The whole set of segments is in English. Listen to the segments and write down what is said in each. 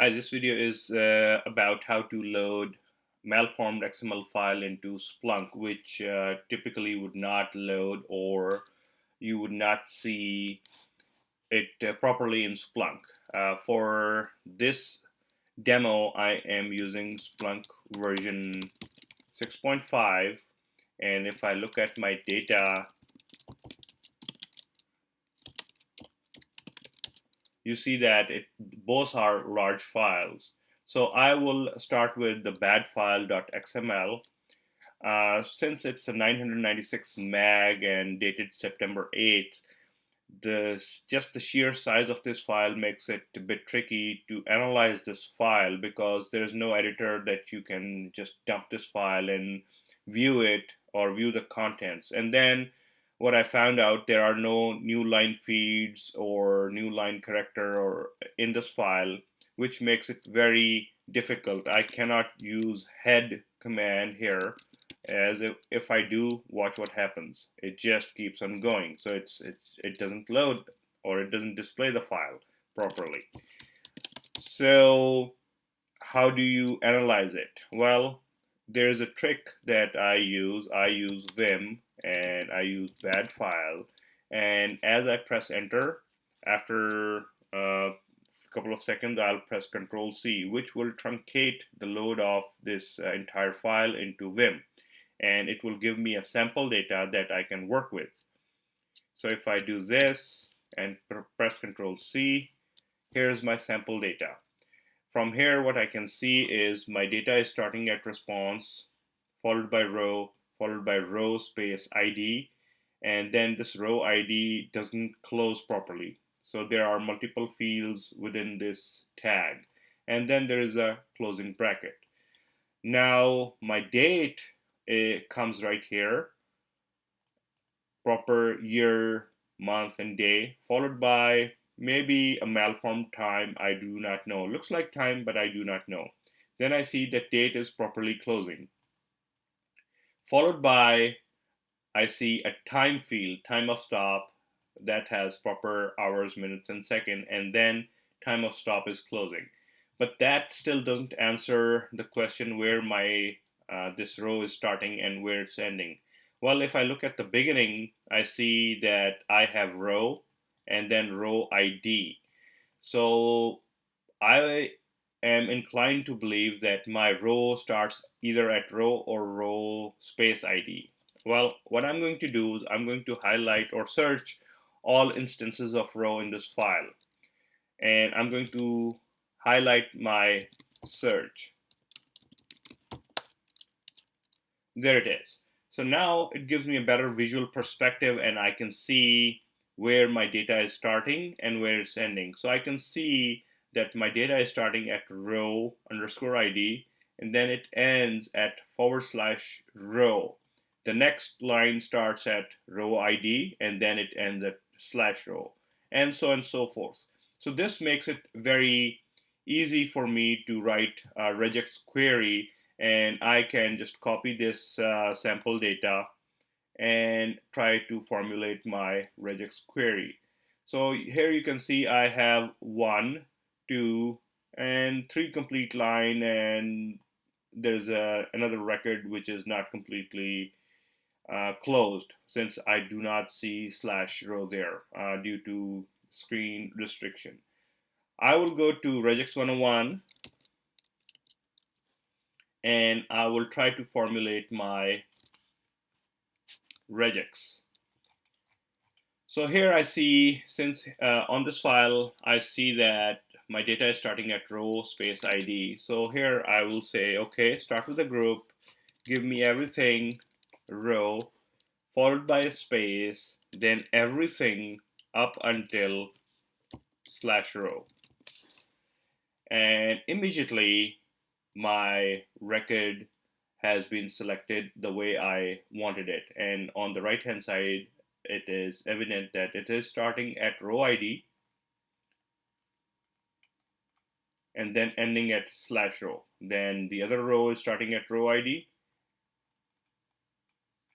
Hi, this video is about how to load malformed XML file into Splunk, which typically would not load or you would not see it properly in Splunk. For this demo, I am using Splunk version 6.5, and if I look at my data, you see that both are large files. So I will start with the bad file.xml. Since it's a 996 meg and dated September 8th, just the sheer size of this file makes it a bit tricky to analyze this file because there's no editor that you can just dump this file and view it or view the contents. And then what I found out, there are no new line feeds or new line corrector or in this file, which makes it very difficult. I cannot use head command here, as if I do, watch what happens. It just keeps on going. So it doesn't load or it doesn't display the file properly. So how do you analyze it? Well, there's a trick that I use. I use Vim and I use bad file. And as I press enter, after a couple of seconds, I'll press Control C, which will truncate the load of this entire file into Vim. And it will give me a sample data that I can work with. So if I do this and press Control C, here's my sample data. From here, what I can see is my data is starting at response, followed by row space ID, and then this row ID doesn't close properly. So there are multiple fields within this tag, and then there is a closing bracket. Now my date comes right here, proper year, month, and day, followed by maybe a malformed time. I do not know. Looks like time, but I do not know. Then I see that date is properly closing. Followed by, I see a time field, time of stop, that has proper hours, minutes, and second, and then time of stop is closing. But that still doesn't answer the question where my this row is starting and where it's ending. Well, if I look at the beginning, I see that I have row and then row ID. So I am inclined to believe that my row starts either at row or row space ID. Well, what I'm going to do is I'm going to highlight or search all instances of row in this file. And I'm going to highlight my search. There it is. So now it gives me a better visual perspective and I can see where my data is starting and where it's ending. So I can see that my data is starting at row underscore ID and then it ends at / row. The next line starts at row ID and then it ends at /row, and so on and so forth. So this makes it very easy for me to write a regex query, and I can just copy this sample data and try to formulate my regex query. So here you can see I have 1, 2, and 3 complete line, and there's another record which is not completely closed since I do not see /row there due to screen restriction. I will go to regex 101 and I will try to formulate my regex. So here I see, since on this file I see that my data is starting at row space ID. So here I will say, okay, start with a group, give me everything row, followed by a space, then everything up until /row. And immediately my record has been selected the way I wanted it. And on the right hand side, it is evident that it is starting at row ID and then ending at /row. Then the other row is starting at row ID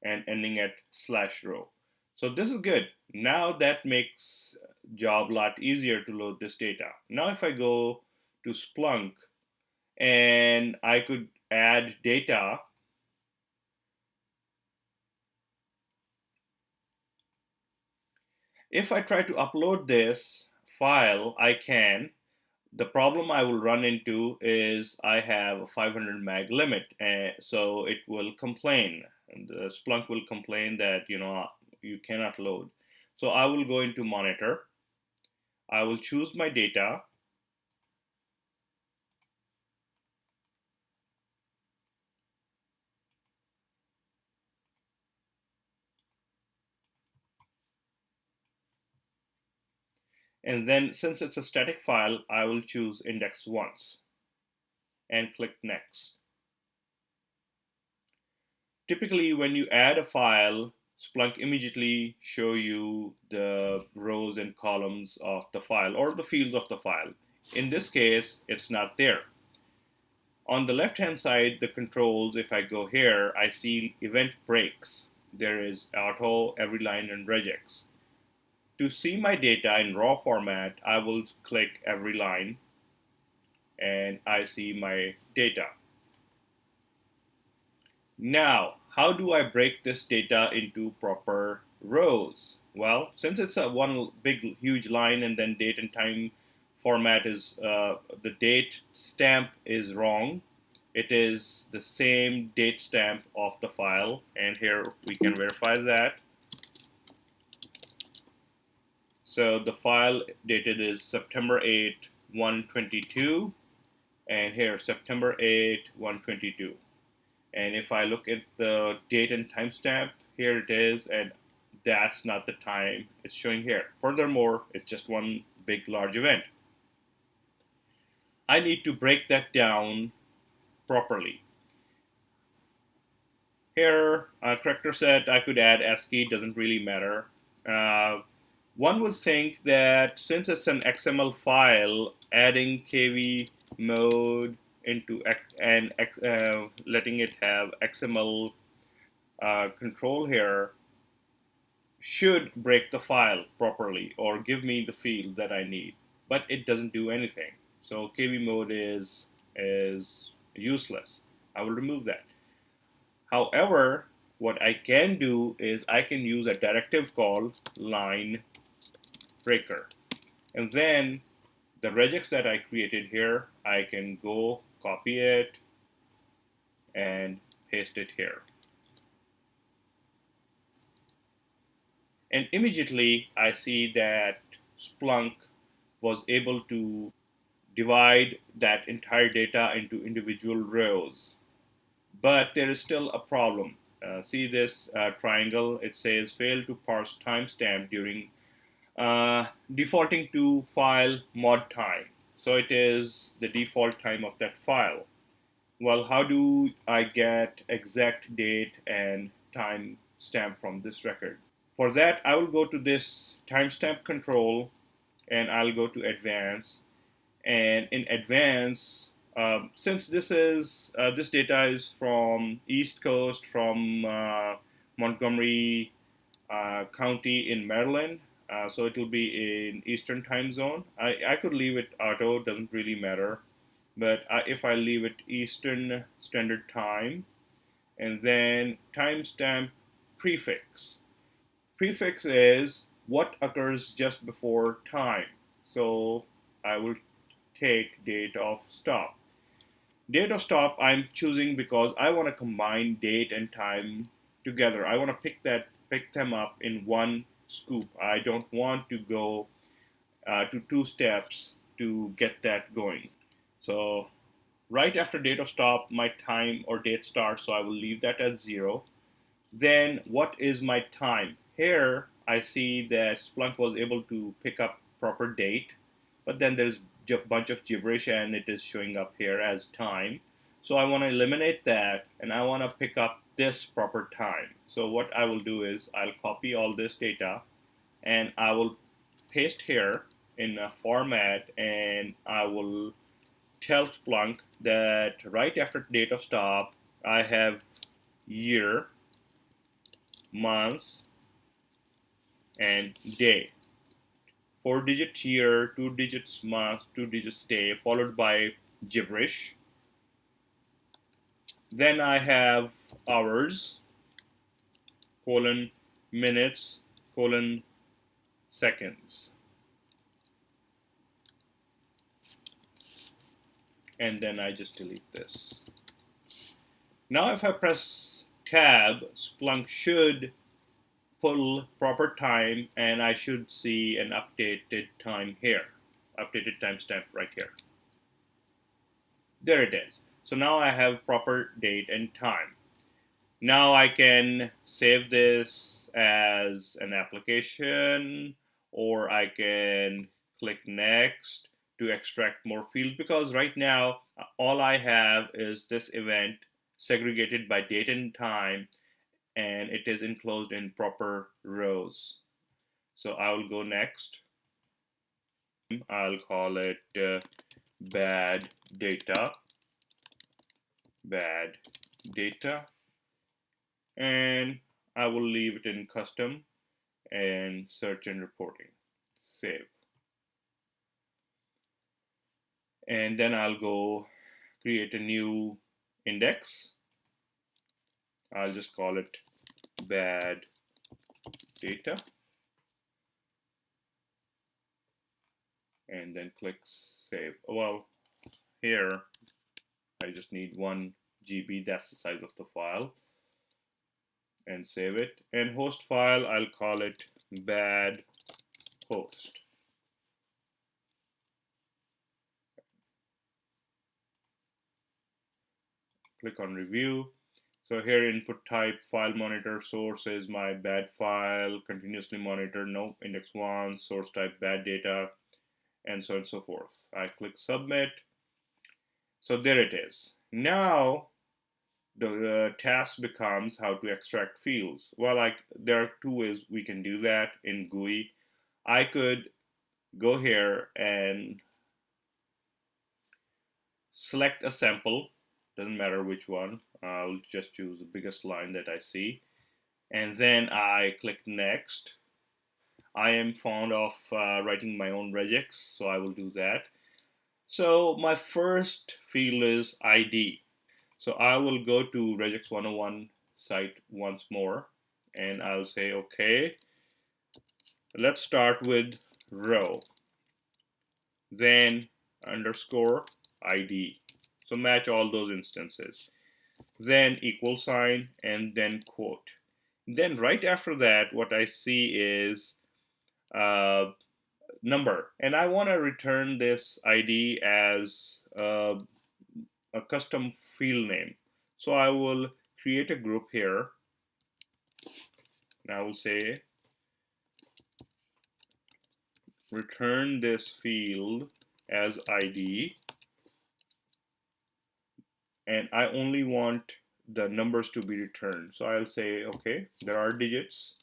and ending at /row. So this is good. Now that makes job a lot easier to load this data. Now if I go to Splunk, and I could add data. If I try to upload this file, I can. The problem I will run into is I have a 500 meg limit, so it will complain. And the Splunk will complain that you cannot load. So I will go into monitor. I will choose my data, and then since it's a static file, I will choose index once and click next. Typically, when you add a file, Splunk immediately show you the rows and columns of the file or the fields of the file. In this case, it's not there. On the left hand side, the controls, if I go here, I see event breaks. There is auto, every line, and regex. To see my data in raw format, I will click every line and I see my data. Now, how do I break this data into proper rows? Well, since it's a one big huge line and then date and time format is the date stamp is wrong. It is the same date stamp of the file, and here we can verify that. So the file dated is September 8, 122, and here September 8, 122. And if I look at the date and timestamp, here it is, and that's not the time it's showing here. Furthermore, it's just one big large event. I need to break that down properly. Here, character set, I could add ASCII, doesn't really matter. One would think that since it's an XML file, adding KV mode into and letting it have XML control here should break the file properly or give me the field that I need, but it doesn't do anything. So KV mode is useless. I will remove that. However, what I can do is I can use a directive called line breaker, and then the regex that I created here, I can go copy it and paste it here. And immediately I see that Splunk was able to divide that entire data into individual rows. But there is still a problem. See this triangle, it says fail to parse timestamp during defaulting to file mod time. So it is the default time of that file. Well, how do I get exact date and time stamp from this record? For that, I will go to this timestamp control and I'll go to advanced. And in advanced, since this data is from East Coast, from Montgomery County in Maryland, so it will be in Eastern time zone. I could leave it auto, doesn't really matter. But if I leave it Eastern Standard Time, and then timestamp prefix. Prefix is what occurs just before time. So I will take date of stop. Date of stop I'm choosing because I want to combine date and time together. I want to pick them up in one scoop. I don't want to go to two steps to get that going. So right after date of stop, my time or date starts, so I will leave that as 0. Then what is my time? Here I see that Splunk was able to pick up proper date, but then there's a bunch of gibberish and it is showing up here as time. So I want to eliminate that and I want to pick up this proper time. So what I will do is I'll copy all this data and I will paste here in a format, and I will tell Splunk that right after date of stop I have year, month, and day. 4-digit year, 2 digits month, 2 digits day, followed by gibberish. Then I have hours, colon, minutes, colon, seconds. And then I just delete this. Now if I press tab, Splunk should pull proper time, and I should see an updated time here, updated timestamp right here. There it is. So now I have proper date and time. Now I can save this as an application, or I can click next to extract more fields, because right now all I have is this event segregated by date and time, and it is enclosed in proper rows. So I will go next. I'll call it bad data, and I will leave it in custom and search and reporting. Save. And then I'll go create a new index. I'll just call it bad data, and then click save. Well, here I just need 1 GB, that's the size of the file, and save it. And host file, I'll call it bad host. Click on review. So here input type, file monitor, source is my bad file, continuously monitor, no, index 1, source type bad data, and so on and so forth. I click submit. So there it is. Now the task becomes how to extract fields. Well, there are 2 ways we can do that in GUI. I could go here and select a sample, doesn't matter which one. I'll just choose the biggest line that I see, and then I click next. I am fond of writing my own regex, so I will do that. So my first field is ID. So I will go to regex 101 site once more, and I'll say okay. Let's start with row, then underscore ID. So match all those instances. Then equal sign, and then quote. Then right after that, what I see is number, and I want to return this ID as a custom field name. So I will create a group here, and I will say return this field as ID, and I only want the numbers to be returned. So I'll say, okay, there are digits,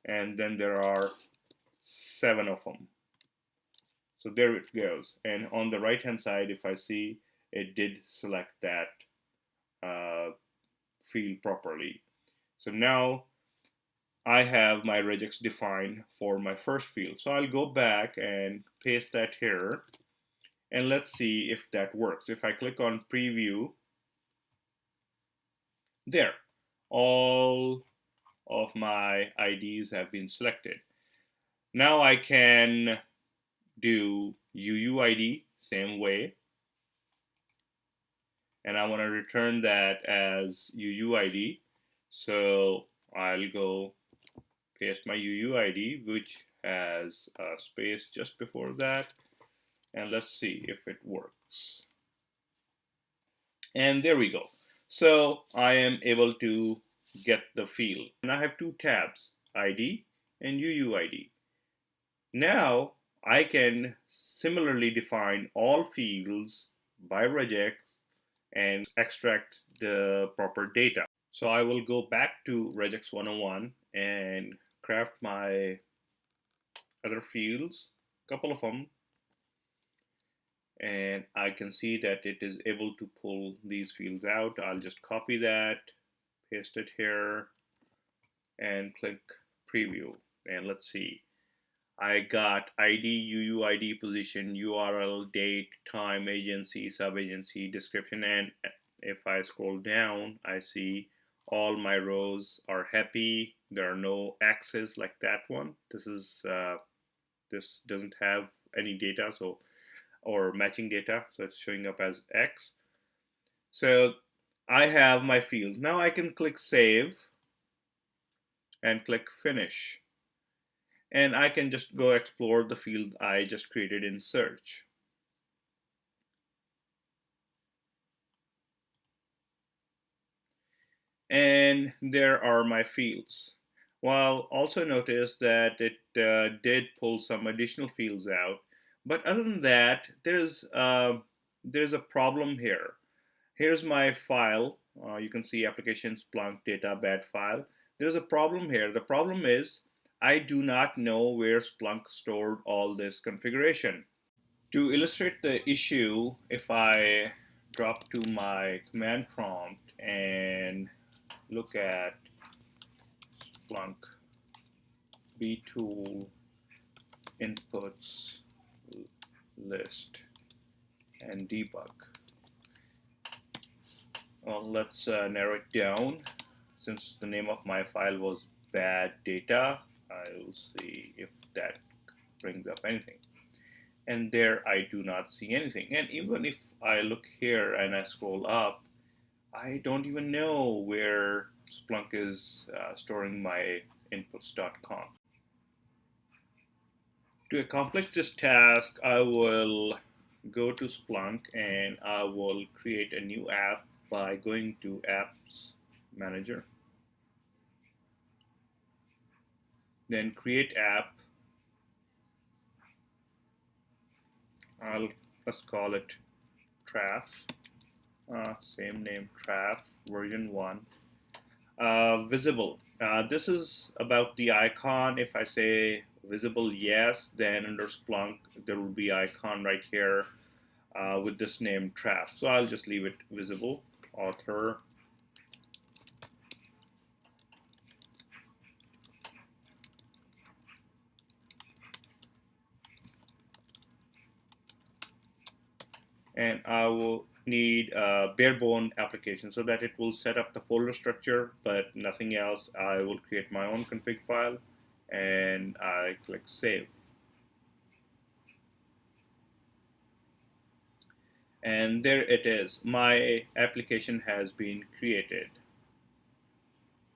and then there are 7 of them. So there it goes. And on the right hand side, if I see, it did select that field properly. So now I have my regex defined for my first field. So I'll go back and paste that here, and let's see if that works. If I click on preview, there, all of my IDs have been selected. Now I can do UUID same way, and I want to return that as UUID. So I'll go paste my UUID, which has a space just before that, and let's see if it works. And there we go. So I am able to get the field. And I have 2 tabs, ID and UUID. Now I can similarly define all fields by regex and extract the proper data. So I will go back to regex 101 and craft my other fields, a couple of them, and I can see that it is able to pull these fields out. I'll just copy that, paste it here, and click preview, and let's see. I got ID, UUID, position, URL, date, time, agency, sub-agency, description, and if I scroll down, I see all my rows are happy. There are no X's like that one. This doesn't have any data, or matching data, so it's showing up as X. So I have my fields. Now I can click Save and click Finish. And I can just go explore the field I just created in search. And there are my fields. Well, also notice that it did pull some additional fields out. But other than that, there's a problem here. Here's my file. You can see application Splunk data bad file. There's a problem here. The problem is I do not know where Splunk stored all this configuration. To illustrate the issue, if I drop to my command prompt and look at Splunk btool inputs list and debug. Well, let's narrow it down. Since the name of my file was bad data, I'll see if that brings up anything. And there I do not see anything. And even if I look here and I scroll up, I don't even know where Splunk is storing my inputs.conf. To accomplish this task, I will go to Splunk and I will create a new app by going to Apps Manager. Then create app. Let's call it Traf. Same name, Traf, version 1. Visible. This is about the icon. If I say visible yes, then under Splunk there will be icon right here with this name Traf. So I'll just leave it visible. Author. And I will need a bare bone application so that it will set up the folder structure, but nothing else. I will create my own config file and I click save. And there it is. My application has been created.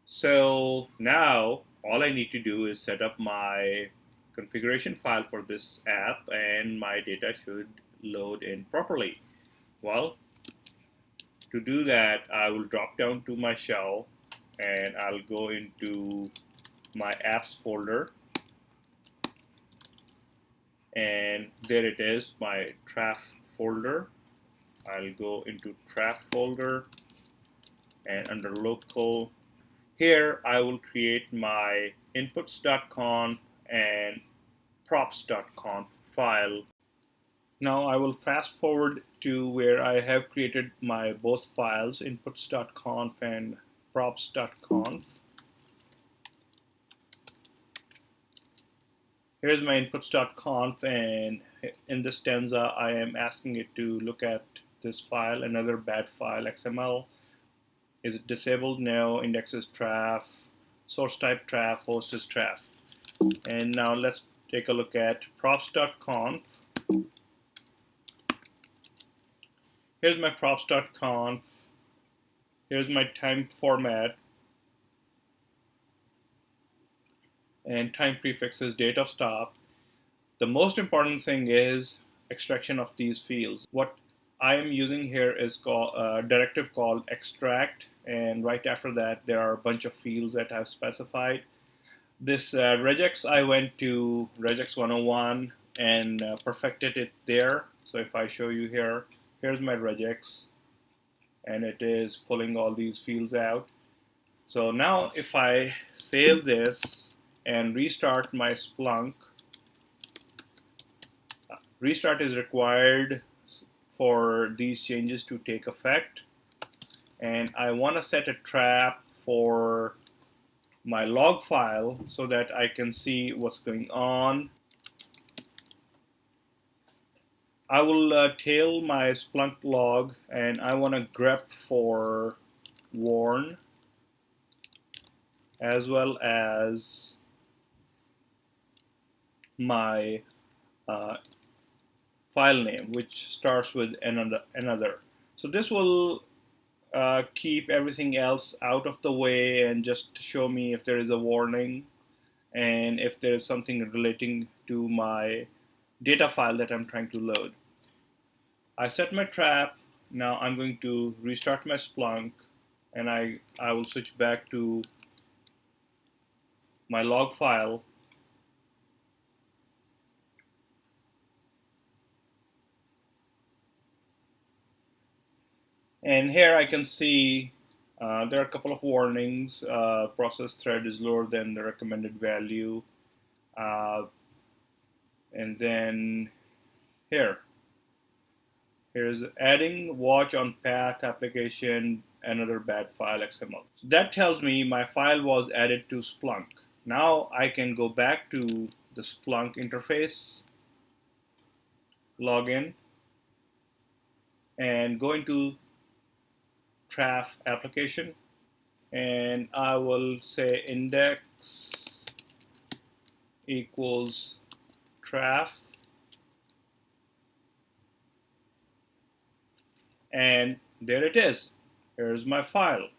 So now all I need to do is set up my configuration file for this app and my data should load in properly. Well, to do that, I will drop down to my shell and I'll go into my apps folder. And there it is, my Traf folder. I'll go into Traf folder and under local, here I will create my inputs.conf and props.conf file. Now I will fast forward to where I have created my both files, inputs.conf and props.conf. Here's my inputs.conf, and in this stanza I am asking it to look at this file, another bad file, XML. Is it disabled? No. Index is traf, source type traf, host is traf. And now let's take a look at props.conf. Here's my props.conf. Here's my time format. And time prefix is date of stop. The most important thing is extraction of these fields. What I am using here is called a directive called extract, and right after that there are a bunch of fields that I've specified. This regex, I went to regex 101 and perfected it there. So if I show you here, here's my regex and it is pulling all these fields out. So now if I save this and restart my Splunk, restart is required for these changes to take effect. And I want to set a trap for my log file so that I can see what's going on. I will tail my Splunk log, and I want to grep for warn as well as my uh, file name, which starts with another. So this will keep everything else out of the way and just show me if there is a warning and if there is something relating to my data file that I'm trying to load. I set my trap. Now I'm going to restart my Splunk, and I will switch back to my log file. And here I can see there are a couple of warnings. Process thread is lower than the recommended value. Uh, and then here, here's adding watch on path application, another bad file XML. So that tells me my file was added to Splunk. Now I can go back to the Splunk interface, log in, and go into Traf application, and I will say index equals traf, and there it is. Here's my file.